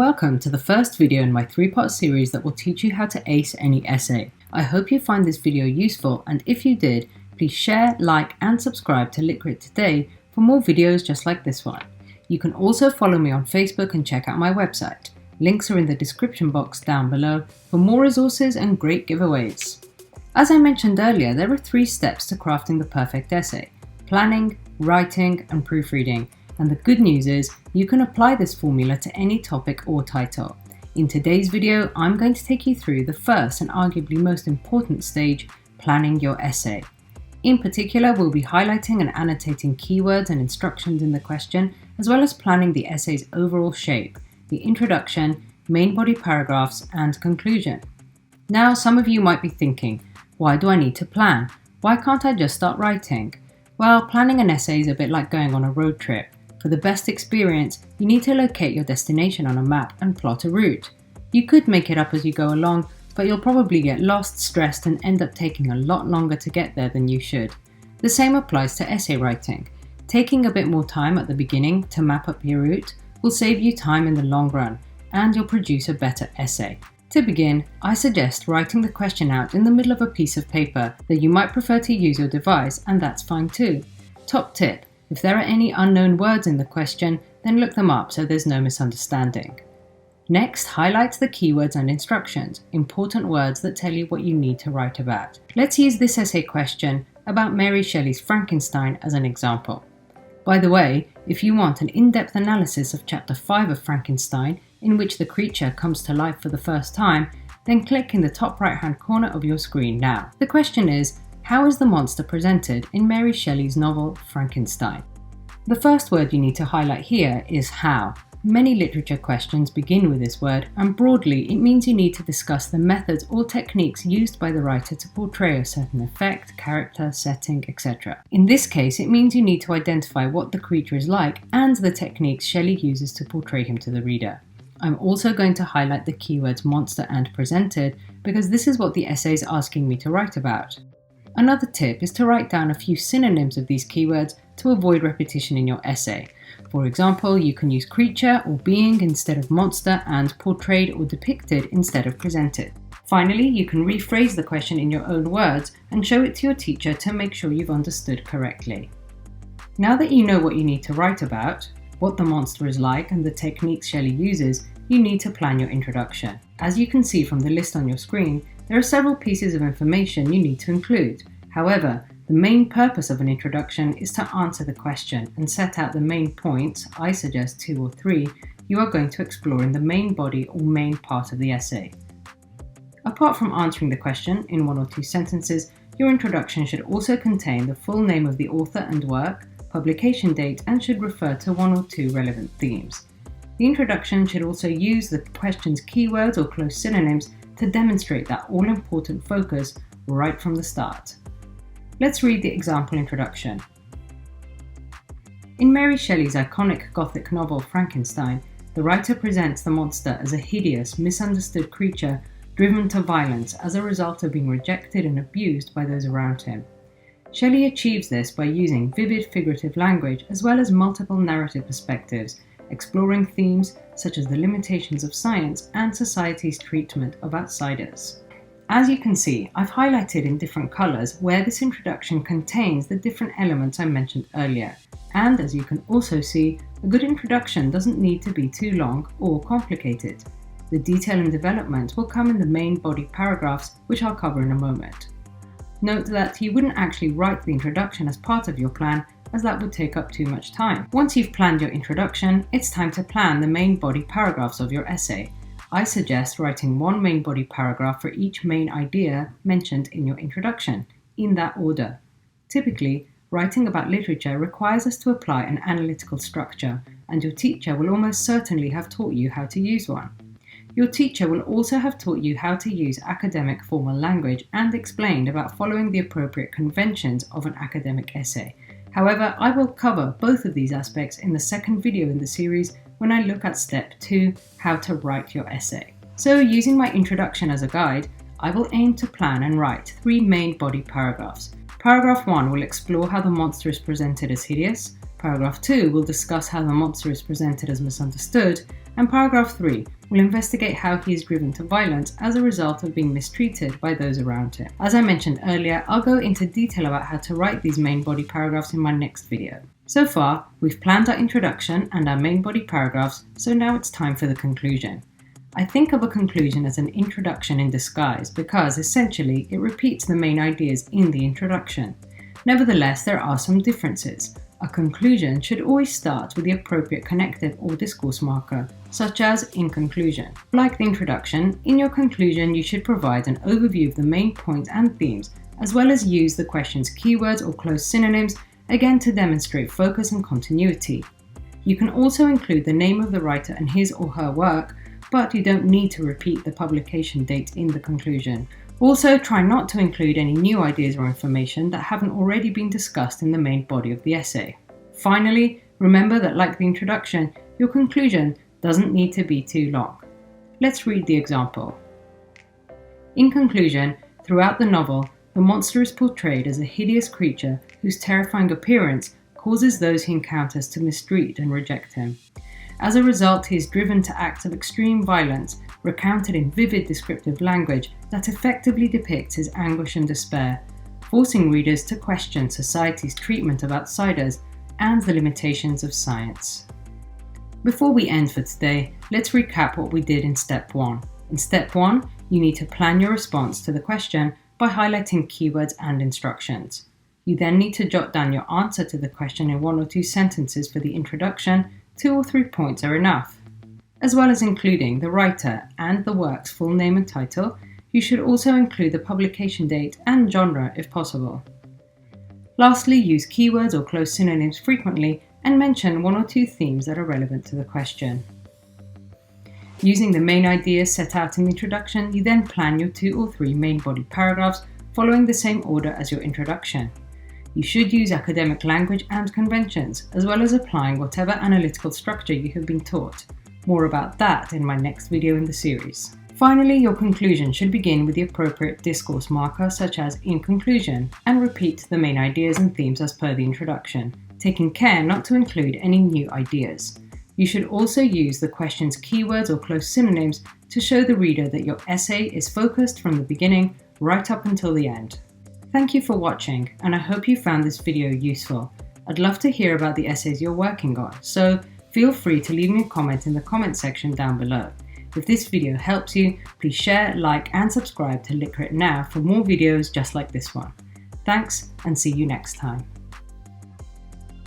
Welcome to the first video in my three-part series that will teach you how to ace any essay. I hope you find this video useful, and if you did, please share, like and subscribe to Lit Crit Today for more videos just like this one. You can also follow me on Facebook and check out my website. Links are in the description box down below for more resources and great giveaways. As I mentioned earlier, there are 3 steps to crafting the perfect essay: planning, writing and proofreading. And the good news is, you can apply this formula to any topic or title. In today's video, I'm going to take you through the first and arguably most important stage, planning your essay. In particular, we'll be highlighting and annotating keywords and instructions in the question, as well as planning the essay's overall shape, the introduction, main body paragraphs, and conclusion. Now, some of you might be thinking, why do I need to plan? Why can't I just start writing? Well, planning an essay is a bit like going on a road trip. For the best experience, you need to locate your destination on a map and plot a route. You could make it up as you go along, but you'll probably get lost, stressed, and end up taking a lot longer to get there than you should. The same applies to essay writing. Taking a bit more time at the beginning to map up your route will save you time in the long run, and you'll produce a better essay. To begin, I suggest writing the question out in the middle of a piece of paper, though you might prefer to use your device, and that's fine too. Top tip: if there are any unknown words in the question, then look them up so there's no misunderstanding. Next, highlight the keywords and instructions, important words that tell you what you need to write about. Let's use this essay question about Mary Shelley's Frankenstein as an example. By the way, if you want an in-depth analysis of chapter 5 of Frankenstein, in which the creature comes to life for the first time, then click in the top right-hand corner of your screen now. The question is, how is the monster presented in Mary Shelley's novel Frankenstein? The first word you need to highlight here is how. Many literature questions begin with this word, and broadly it means you need to discuss the methods or techniques used by the writer to portray a certain effect, character, setting, etc. In this case, it means you need to identify what the creature is like and the techniques Shelley uses to portray him to the reader. I'm also going to highlight the keywords monster and presented because this is what the essay is asking me to write about. Another tip is to write down a few synonyms of these keywords to avoid repetition in your essay. For example, you can use creature or being instead of monster and portrayed or depicted instead of presented. Finally, you can rephrase the question in your own words and show it to your teacher to make sure you've understood correctly. Now that you know what you need to write about, what the monster is like and the techniques Shelley uses, you need to plan your introduction. As you can see from the list on your screen, there are several pieces of information you need to include. However, the main purpose of an introduction is to answer the question and set out the main points, I suggest 2 or 3, you are going to explore in the main body or main part of the essay. Apart from answering the question in 1 or 2 sentences, your introduction should also contain the full name of the author and work, publication date, and should refer to 1 or 2 relevant themes. The introduction should also use the question's keywords or close synonyms to demonstrate that all-important focus right from the start. Let's read the example introduction. In Mary Shelley's iconic Gothic novel Frankenstein, the writer presents the monster as a hideous, misunderstood creature driven to violence as a result of being rejected and abused by those around him. Shelley achieves this by using vivid figurative language as well as multiple narrative perspectives, exploring themes such as the limitations of science and society's treatment of outsiders. As you can see, I've highlighted in different colours where this introduction contains the different elements I mentioned earlier. And as you can also see, a good introduction doesn't need to be too long or complicated. The detail and development will come in the main body paragraphs, which I'll cover in a moment. Note that you wouldn't actually write the introduction as part of your plan, as that would take up too much time. Once you've planned your introduction, it's time to plan the main body paragraphs of your essay. I suggest writing 1 main body paragraph for each main idea mentioned in your introduction, in that order. Typically, writing about literature requires us to apply an analytical structure, and your teacher will almost certainly have taught you how to use one. Your teacher will also have taught you how to use academic formal language and explained about following the appropriate conventions of an academic essay. However, I will cover both of these aspects in the second video in the series when I look at step 2, how to write your essay. So using my introduction as a guide, I will aim to plan and write 3 main body paragraphs. Paragraph 1 will explore how the monster is presented as hideous. Paragraph 2 will discuss how the monster is presented as misunderstood, and Paragraph 3 will investigate how he is driven to violence as a result of being mistreated by those around him. As I mentioned earlier, I'll go into detail about how to write these main body paragraphs in my next video. So far, we've planned our introduction and our main body paragraphs, so now it's time for the conclusion. I think of a conclusion as an introduction in disguise because, essentially, it repeats the main ideas in the introduction. Nevertheless, there are some differences. A conclusion should always start with the appropriate connective or discourse marker, such as in conclusion. Like the introduction, in your conclusion you should provide an overview of the main points and themes, as well as use the question's keywords or close synonyms, again to demonstrate focus and continuity. You can also include the name of the writer and his or her work, but you don't need to repeat the publication date in the conclusion. Also, try not to include any new ideas or information that haven't already been discussed in the main body of the essay. Finally, remember that like the introduction, your conclusion doesn't need to be too long. Let's read the example. In conclusion, throughout the novel, the monster is portrayed as a hideous creature whose terrifying appearance causes those he encounters to mistreat and reject him. As a result, he is driven to acts of extreme violence, recounted in vivid descriptive language that effectively depicts his anguish and despair, forcing readers to question society's treatment of outsiders and the limitations of science. Before we end for today, let's recap what we did in Step 1. In Step 1, you need to plan your response to the question by highlighting keywords and instructions. You then need to jot down your answer to the question in 1 or 2 sentences for the introduction. 2 or 3 points are enough. As well as including the writer and the work's full name and title, you should also include the publication date and genre if possible. Lastly, use keywords or close synonyms frequently and mention 1 or 2 themes that are relevant to the question. Using the main ideas set out in the introduction, you then plan your 2 or 3 main body paragraphs following the same order as your introduction. You should use academic language and conventions, as well as applying whatever analytical structure you have been taught. More about that in my next video in the series. Finally, your conclusion should begin with the appropriate discourse marker, such as in conclusion, and repeat the main ideas and themes as per the introduction, taking care not to include any new ideas. You should also use the question's keywords or close synonyms to show the reader that your essay is focused from the beginning right up until the end. Thank you for watching, and I hope you found this video useful. I'd love to hear about the essays you're working on, so feel free to leave me a comment in the comment section down below. If this video helps you, please share, like, and subscribe to Literate Now for more videos just like this one. Thanks, and see you next time.